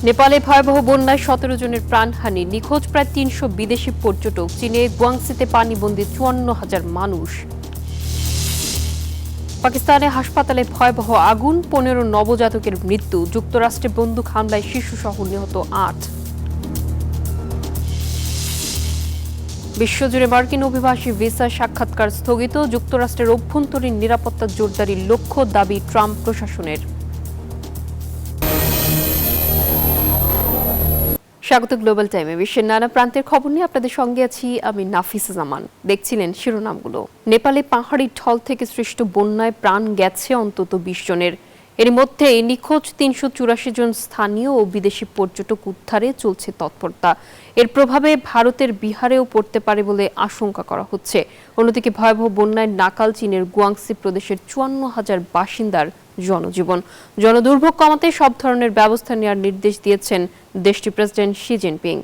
নেপালে ভয়াবহ বন্যায় 17 জনের প্রাণহানি, নিখোঁজ প্রায় 300 বিদেশি পর্যটক। চীনে গুয়াংসিতে পানিবন্দী 54,000 মানুষ। পাকিস্তানে হাসপাতালে ভয়াবহ আগুন, 15 নবজাতকের মৃত্যু। যুক্তরাষ্ট্রে বন্দুক হামলায় শিশুসহ নিহত 8। বিশ্বজুড়ে মার্কিন অভিবাসী ভিসা সাক্ষাৎকার স্থগিত। যুক্তরাষ্ট্রের অভ্যন্তরীণ নিরাপত্তা জোরদারির লক্ষ্য, দাবি ট্রাম্প প্রশাসনের। স্বাগত গ্লোবাল টাইমে। বিশ্বের নানা প্রান্তের খবর নিয়ে আপনাদের সঙ্গে আছি আমি নাফিসা জামান। দেখছিলেন শিরোনামগুলো। নেপালে পাহাড়ি ঢল থেকে সৃষ্ট বন্যায় প্রাণ গেছে অন্তত 20 জনের। এর মধ্যে নিখোঁজ 384 জন স্থানীয় ও বিদেশি পর্যটক উদ্ধারে চলছে তৎপরতা। এর প্রভাবে ভারতের বিহারেও পড়তে পারে বলে আশঙ্কা করা হচ্ছে। অন্যদিকে ভয়াবহ বন্যায় নাকাল চীনের গুয়াংসি প্রদেশের 54,000 বাসিন্দার জনজীবন। জনদুর্ভোগ কমাতে সব ধরনের ব্যবস্থা নেওয়ার নির্দেশ দিয়েছেন দেশটির প্রেসিডেন্ট শি জিনপিং।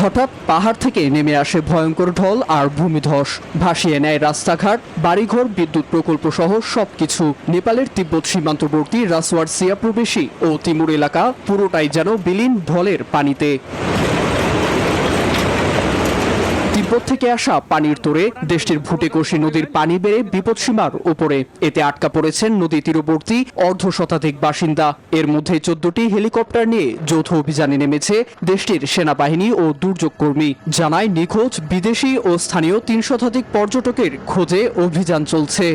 হঠাৎ পাহাড় থেকে নেমে আসে ভয়ঙ্কর ঢল আর ভূমিধস, ভাসিয়ে নেয় রাস্তাঘাট, বাড়িঘর, বিদ্যুৎ প্রকল্প সহ সবকিছু। নেপালের তিব্বত সীমান্তবর্তী রাসওয়ার সিয়া প্রবেশী ও তিমুর এলাকা পুরোটাই যেন বিলীন ঢলের পানিতে। তিব্বত থেকে আসা পানির তোড়ে দেশটির ভুটেকোষী নদীর পানি বেড়ে বিপদসীমার উপরে। এতে আটকা পড়েছেন নদী তীরবর্তী অর্ধশতাধিক বাসিন্দা। এর মধ্যে 14টি হেলিকপ্টার নিয়ে যৌথ অভিযানে নেমেছে দেশটির সেনাবাহিনী ও দুর্যোগ কর্মী। জানায় নিখোঁজ বিদেশি ও স্থানীয় 3 শতাধিক পর্যটকের খোঁজে অভিযান চলছে।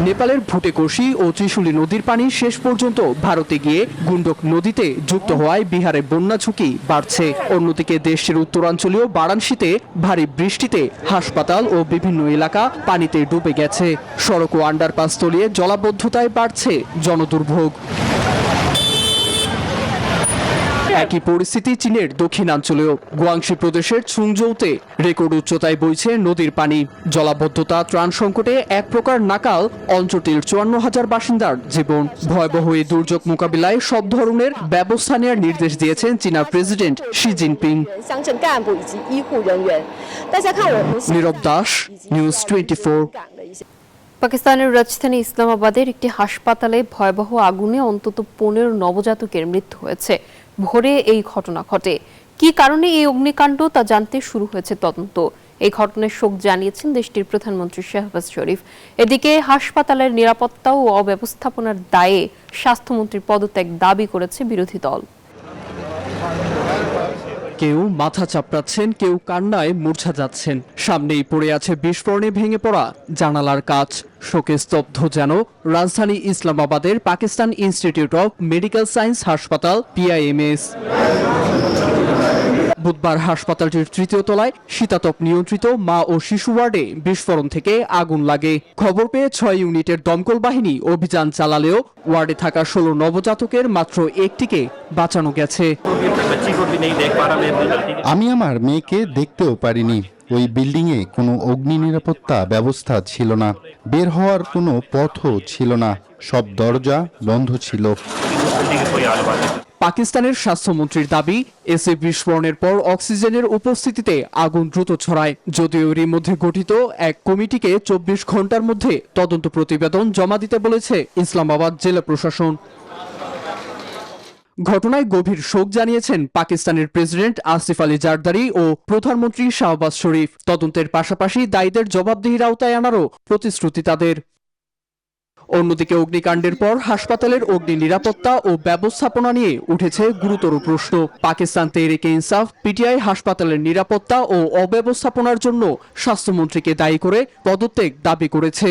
নেপালের ভুটেকোষী ও ত্রিশুলী নদীর পানি শেষ পর্যন্ত ভারতে গিয়ে গুন্ডক নদীতে যুক্ত হওয়ায় বিহারে বন্যা ঝুঁকি বাড়ছে। অন্যদিকে দেশটির উত্তরাঞ্চলীয় বারাণসীতে ভারী বৃষ্টিতে হাসপাতাল ও বিভিন্ন এলাকা পানিতে ডুবে গেছে। সড়ক ও আন্ডারপাস তলিয়ে জলাবদ্ধতায় বাড়ছে জনদুর্ভোগ। একই পরিস্থিতি চীনের দক্ষিণাঞ্চলেও। গুয়াংশি প্রদেশের ছুংজৌতে রেকর্ড উচ্চতায় বইছে নদীর পানি। জলাবদ্ধতা, ত্রাণ সংকটে এক প্রকার নাকাল অঞ্চলটির 54,000 বাসিন্দার জীবন। ভয়াবহ এই দুর্যোগ মোকাবিলায় সব ধরনের ব্যবস্থা নেওয়ার নির্দেশ দিয়েছেন চীনা প্রেসিডেন্ট শি জিনপিং। নীরব দাস, নিউজ 24। পাকিস্তানের রাজধানী ইসলামাবাদের একটি হাসপাতালে ভয়াবহ আগুনে অন্তত 15 নবজাতকের মৃত্যু হয়েছে। ভোরে এই ঘটনা ঘটে। কি কারণে এই অগ্নিকাণ্ড তা জানতে শুরু হয়েছে তদন্ত। এই ঘটনায় শোক জানিয়েছেন দেশটির প্রধানমন্ত্রী শাহবাজ শরীফ। এদিকে হাসপাতালের নিরাপত্তা ও অব্যবস্থাপনার দায়ে স্বাস্থ্যমন্ত্রীর পদত্যাগ দাবি করেছে বিরোধী দল। কেউ মাথা চাপড়াচ্ছেন, কেউ কান্নায় মূর্ছা যাচ্ছেন। সামনেই পড়ে আছে বিস্ফোরণে ভেঙে পড়া জানালার কাচ। শোকে স্তব্ধ যেন রাজধানী ইসলামাবাদের Pakistan institute of medical science হাসপাতাল PIMS। বুধবার হাসপাতালটির 3য় তলায় শীতাতপ নিয়ন্ত্রিত মা ও শিশু ওয়ার্ডে বিস্ফোরণ থেকে আগুন লাগে। খবর পেয়ে 6 ইউনিটের দমকল বাহিনী অভিযান চালালেও ওয়ার্ডে থাকা 16 নবজাতকের মাত্র একটিকে বাঁচানো গেছে। আমি আমার মেয়েকে দেখতেও পারিনি। ওই বিল্ডিংয়ে কোনো অগ্নি নিরাপত্তা ব্যবস্থা ছিল না, বের হওয়ার কোনো পথও ছিল না, সব দরজা বন্ধ ছিল। পাকিস্তানের স্বাস্থ্যমন্ত্রীর দাবি, এসিড বিস্ফোরণের পর অক্সিজেনের উপস্থিতিতে আগুন দ্রুত ছড়ায়। যদিও এরই মধ্যে গঠিত এক কমিটিকে 24 ঘন্টার মধ্যে তদন্ত প্রতিবেদন জমা দিতে বলেছে ইসলামাবাদ জেলা প্রশাসন। ঘটনায় গভীর শোক জানিয়েছেন পাকিস্তানের প্রেসিডেন্ট আসিফ আলী জারদারি ও প্রধানমন্ত্রী শাহবাজ শরীফ। তদন্তের পাশাপাশি দায়ীদের জবাবদিহির আওতায় আনারও প্রতিশ্রুতি তাদের। অন্যদিকে অগ্নিকাণ্ডের পর হাসপাতালের অগ্নি নিরাপত্তা ও ব্যবস্থাপনা নিয়ে উঠেছে গুরুতর প্রশ্ন। পাকিস্তান তেহরিকে ইনসাফ PTI হাসপাতালের নিরাপত্তা ও অব্যবস্থাপনার জন্য স্বাস্থ্যমন্ত্রীকে দায়ী করে পদত্যাগ দাবি করেছে।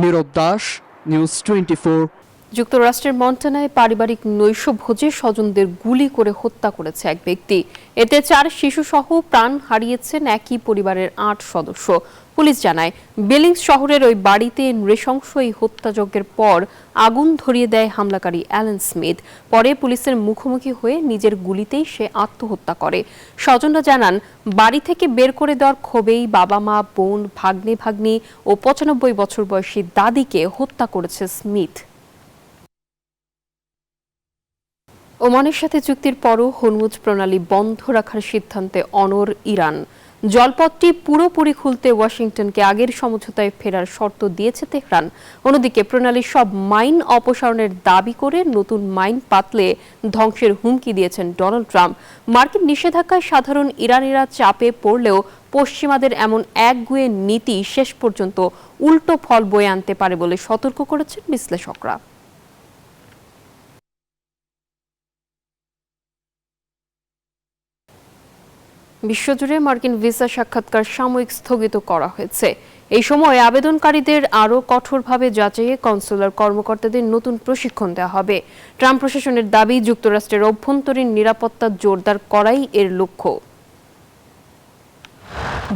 নীরব দাস, নিউজ 24। যুক্তরাষ্ট্রের মন্টানায় পারিবারিক নৈশভোজে স্বজনদের গুলি করে হত্যা করেছে এক ব্যক্তি। এতে 4 শিশুসহ প্রাণ হারিয়েছেন একই পরিবারের 8 সদস্য। পুলিশ জানায়, বিলিংস শহরের ওই বাড়িতে নৃশংস এই হত্যাযজ্ঞের পর আগুন ধরিয়ে দেয় হামলাকারী অ্যালেন স্মিথ। পরে পুলিশের মুখোমুখি হয়ে নিজের গুলিতেই সে আত্মহত্যা করে। স্বজনরা জানান, বাড়ি থেকে বের করে দেওয়ার ক্ষোভেই বাবা মা, বোন, ভাগ্নি ও 95 বছর বয়সী দাদিকে হত্যা করেছে স্মিথ। ওমানের সাথে চুক্তির পরও হরমুজ প্রণালী বন্ধ রাখার সিদ্ধান্তে অনড় ইরান। জলপথটি পুরোপুরি খুলতে ওয়াশিংটনকে আগের সমঝোতায় ফেরার শর্ত দিয়েছে তেহরান। অন্যদিকে প্রণালীর সব মাইন অপসারণের দাবি করে নতুন মাইন পাতলে ধ্বংসের হুমকি দিয়েছেন ডোনাল্ড ট্রাম্প। মার্কিন নিষেধাজ্ঞায় সাধারণ ইরানিরা চাপে পড়লেও পশ্চিমাদের এমন একগুঁয়ে নীতি শেষ পর্যন্ত উল্টো ফল বয়ে আনতে পারে বলে সতর্ক করেছেন বিশ্লেষকরা। বিশ্বজুড়ে মার্কিন ভিসা সাক্ষাৎকার সাময়িক স্থগিত করা হয়েছে। এই সময় আবেদনকারীদের আরও কঠোরভাবে যাচাইয়ে কনসুলার কর্মকর্তাদের নতুন প্রশিক্ষণ দেওয়া হবে। ট্রাম্প প্রশাসনের দাবি, যুক্তরাষ্ট্রের অভ্যন্তরীণ নিরাপত্তা জোরদার করাই এর লক্ষ্য।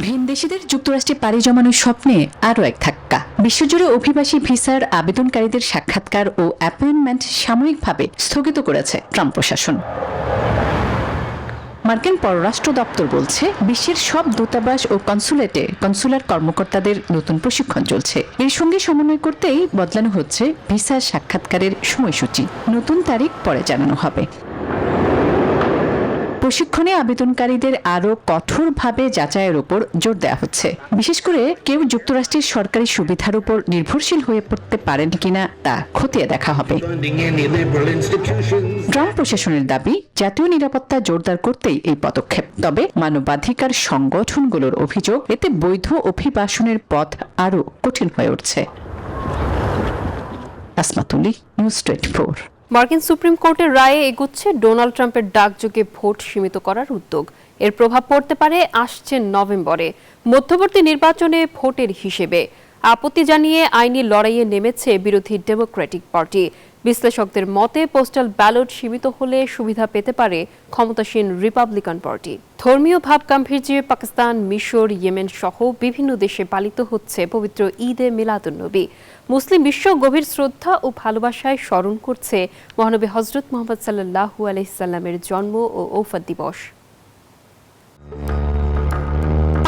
ভিনদেশীদের যুক্তরাষ্ট্রে পাড়ি জমানোর স্বপ্নে আরও এক ধাক্কা। বিশ্বজুড়ে অভিবাসী ভিসার আবেদনকারীদের সাক্ষাৎকার ও অ্যাপয়েন্টমেন্ট সাময়িকভাবে স্থগিত করেছে ট্রাম্প প্রশাসন। মার্কিন পররাষ্ট্র দপ্তর বলছে, বিশ্বের সব দূতাবাস ও কনসুলেটে কনসুলার কর্মকর্তাদের নতুন প্রশিক্ষণ চলছে। এর সঙ্গে সমন্বয় করতেই বদলানো হচ্ছে ভিসা সাক্ষাৎকারের সময়সূচি। নতুন তারিখ পরে জানানো হবে। প্রশিক্ষণে আবেদনকারীদের আরও কঠোরভাবে যাচাইয়ের উপর জোর দেওয়া হচ্ছে। বিশেষ করে কেউ যুক্তরাষ্ট্রের সরকারি সুবিধার উপর নির্ভরশীল হয়ে পড়তে পারেন কিনা তা খতিয়ে দেখা হবে। ট্রাম্প প্রশাসনের দাবি, জাতীয় নিরাপত্তা জোরদার করতেই এই পদক্ষেপ। তবে মানবাধিকার সংগঠনগুলোর অভিযোগ, এতে বৈধ অভিবাসনের পথ আরও কঠিন হয়ে উঠছে। আসমাতুলি, নিউজ 24। মার্কিন সুপ্রিম কোর্টের রায়ে এগুচ্ছে ডোনাল্ড ট্রাম্পের ডাকযোগে ভোট সীমিত করার উদ্যোগ। এর প্রভাব পড়তে পারে আসছে নভেম্বরে মধ্যবর্তী নির্বাচনে ভোটের হিসেবে। আপত্তি জানিয়ে আইনি লড়াইয়ে নেমেছে বিরোধী ডেমোক্রেটিক পার্টি। বিশ্লেষকদের মতে, পোস্টাল ব্যালট সীমিত হলে সুবিধা পেতে পারে ক্ষমতাসীন রিপাবলিকান পার্টি। ধর্মীয় ভাব গাম্ভীর্যে পাকিস্তান, মিশর, ইয়েমেন সহ বিভিন্ন দেশে পালিত হচ্ছে পবিত্র ঈদে মিলাদুন্নবী। মুসলিম বিশ্ব গভীর শ্রদ্ধা ও ভালোবাসায় স্মরণ করছে মহানবী হযরত মুহাম্মদ সাল্লাল্লাহু আলাইহি সাল্লামের জন্ম ও ওফাত দিবস।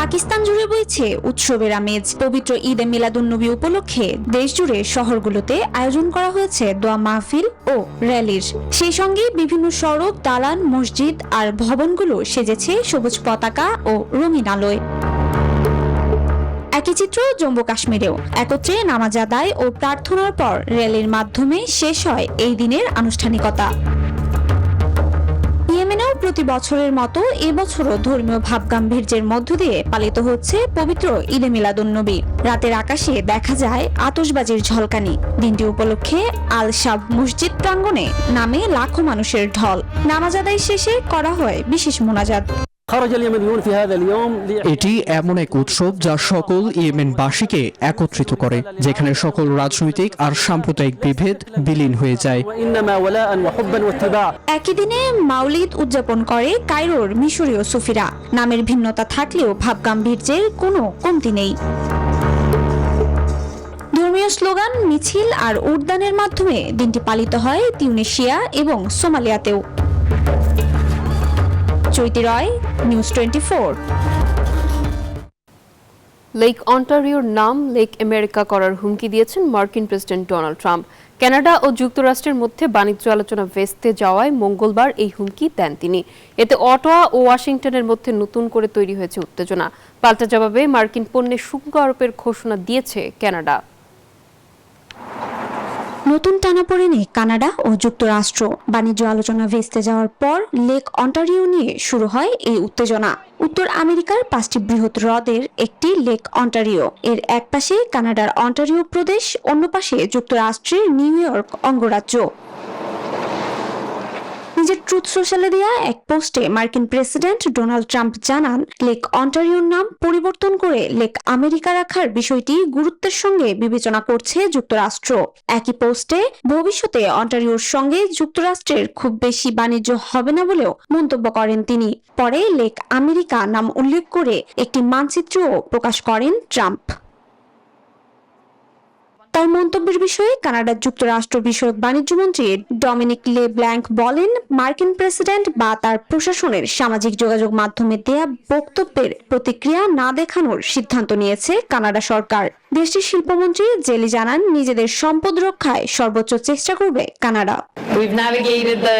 পাকিস্তান জুড়ে বইছে উৎসবের আমেজ। পবিত্র ঈদে মিলাদুন্নবী উপলক্ষে দেশজুড়ে শহরগুলোতে আয়োজন করা হয়েছে দোয়া মাহফিল ও র্যালির। সেই সঙ্গে বিভিন্ন সড়ক, দালান, মসজিদ আর ভবনগুলো সেজেছে সবুজ পতাকা ও রঙিন আলোয়। একই চিত্র জম্মু কাশ্মীরেও। একত্রে নামাজ আদায় ও প্রার্থনার পর র্যালির মাধ্যমে শেষ হয় এই দিনের আনুষ্ঠানিকতা। ইয়েমেনেও প্রতি বছরের মতো এবছরও ধর্মীয় ভাবগাম্ভীর্যের মধ্য দিয়ে পালিত হচ্ছে পবিত্র ঈদে মিলাদুন্নবী। রাতের আকাশে দেখা যায় আতশবাজির ঝলকানি। দিনটি উপলক্ষে আল শাব মসজিদ প্রাঙ্গণে নামে লাখো মানুষের ঢল। নামাজ আদায় শেষে করা হয় বিশেষ মোনাজাত। এটি এমন এক উৎসব যা সকল ইয়েমেনবাসীকে একত্রিত করে, যেখানে সকল রাজনৈতিক আর সাম্প্রদায়িক বিভেদ বিলীন হয়ে যায়। একই দিনে মাউলিদ উদযাপন করে কায়রোর মিশরীয় সুফিরা। নামের ভিন্নতা থাকলেও ভাবগাম্ভীর্যের কোনো কমতি নেই। ধর্মীয় স্লোগান, মিছিল আর উদ্যানের মাধ্যমে দিনটি পালিত হয় তিউনিসিয়া এবং সোমালিয়াতেও। চৈতি রয়, নিউজ 24। লেক অন্টারিওর নাম লেক আমেরিকা করার হুমকি দিয়েছেন মার্কিন প্রেসিডেন্ট ডোনাল্ড ট্রাম্প। কানাডা ও যুক্তরাষ্ট্রের মধ্যে বাণিজ্য আলোচনা ভেস্তে যাওয়ায় মঙ্গলবার এই হুমকি দেন তিনি। এতে অটোয়া ও ওয়াশিংটনের মধ্যে নতুন করে তৈরি হয়েছে উত্তেজনা। পাল্টা জবাবে মার্কিন পণ্যে শুল্ক আরোপের ঘোষণা দিয়েছে কানাডা। নতুন টানাপোড়েনে কানাডা ও যুক্তরাষ্ট্র। বাণিজ্য আলোচনা ভেস্তে যাওয়ার পর লেক অন্টারিও নিয়ে শুরু হয় এই উত্তেজনা। উত্তর আমেরিকার 5টি বৃহৎ হ্রদের একটি লেক অন্টারিও। এর এক পাশে কানাডার অন্টারিও প্রদেশ, অন্য পাশে যুক্তরাষ্ট্রের নিউ ইয়র্ক অঙ্গরাজ্য। নিজের ট্রুথ সোশ্যালে দেয়া এক পোস্টে মার্কিন প্রেসিডেন্ট ডোনাল্ড ট্রাম্প জানান, লেক অন্টারিওর নাম পরিবর্তন করে লেক আমেরিকা রাখার বিষয়টি গুরুত্বের সঙ্গে বিবেচনা করছে যুক্তরাষ্ট্র। একই পোস্টে ভবিষ্যতে অন্টারিওর সঙ্গে যুক্তরাষ্ট্রের খুব বেশি বাণিজ্য হবে না বলেও মন্তব্য করেন তিনি। পরে লেক আমেরিকা নাম উল্লেখ করে একটি মানচিত্রও প্রকাশ করেন ট্রাম্প। তার মন্তব্যের বিষয়ে কানাডার যুক্তরাষ্ট্র বিষয়ক বাণিজ্য মন্ত্রী ডমিনিক লে ব্ল্যাঙ্ক বলেন, মার্কিন প্রেসিডেন্ট বা তার প্রশাসনের সামাজিক যোগাযোগ মাধ্যমে দেয়া বক্তব্যের প্রতিক্রিয়া না দেখানোর সিদ্ধান্ত নিয়েছে কানাডা সরকার। দেশটির শিল্পমন্ত্রী জেলি জানান, নিজেদের সম্পদ রক্ষায় সর্বোচ্চ চেষ্টা করবে Canada. We've navigated the,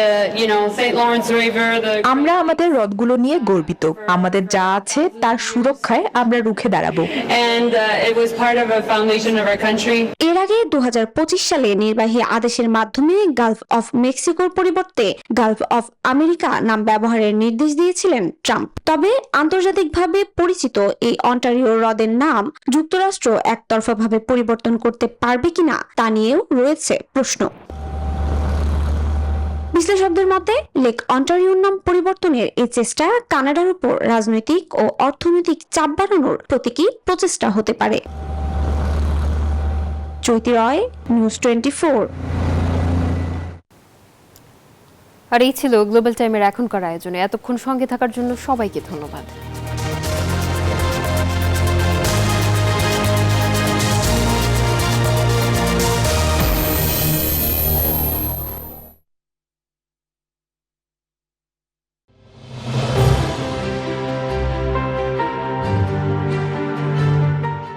St. Lawrence River, আমরা আমাদের হ্রদগুলো নিয়ে গর্বিত। আমাদের যা আছে তার সুরক্ষায় আমরা রুখে দাঁড়াবো। and it was part of a foundation of our country. এর আগে 2025 সালে নির্বাহী আদেশের মাধ্যমে গালফ অফ মেক্সিকোর পরিবর্তে গালফ অফ আমেরিকা নাম ব্যবহারের নির্দেশ দিয়েছিলেন ট্রাম্প। তবে আন্তর্জাতিকভাবে পরিচিত এই অন্টারিও হ্রদের নাম যুক্তরাষ্ট্র একতরফাভাবে পরিবর্তন করতে পারবে কিনা তা নিয়েও রয়েছে প্রশ্ন। বিশ্লেষকদের মতে লেক অন্টারিওর নাম পরিবর্তনের এই চেষ্টা কানাডার উপর রাজনৈতিক ও অর্থনৈতিক চাপ বাড়ানোর প্রতীকী প্রচেষ্টা হতে পারে। চৈতি রয়, নিউজ 24। আর এই ছিল গ্লোবাল টাইমের এখনকার আয়োজনে। এতক্ষণ সঙ্গে থাকার জন্য সবাইকে ধন্যবাদ।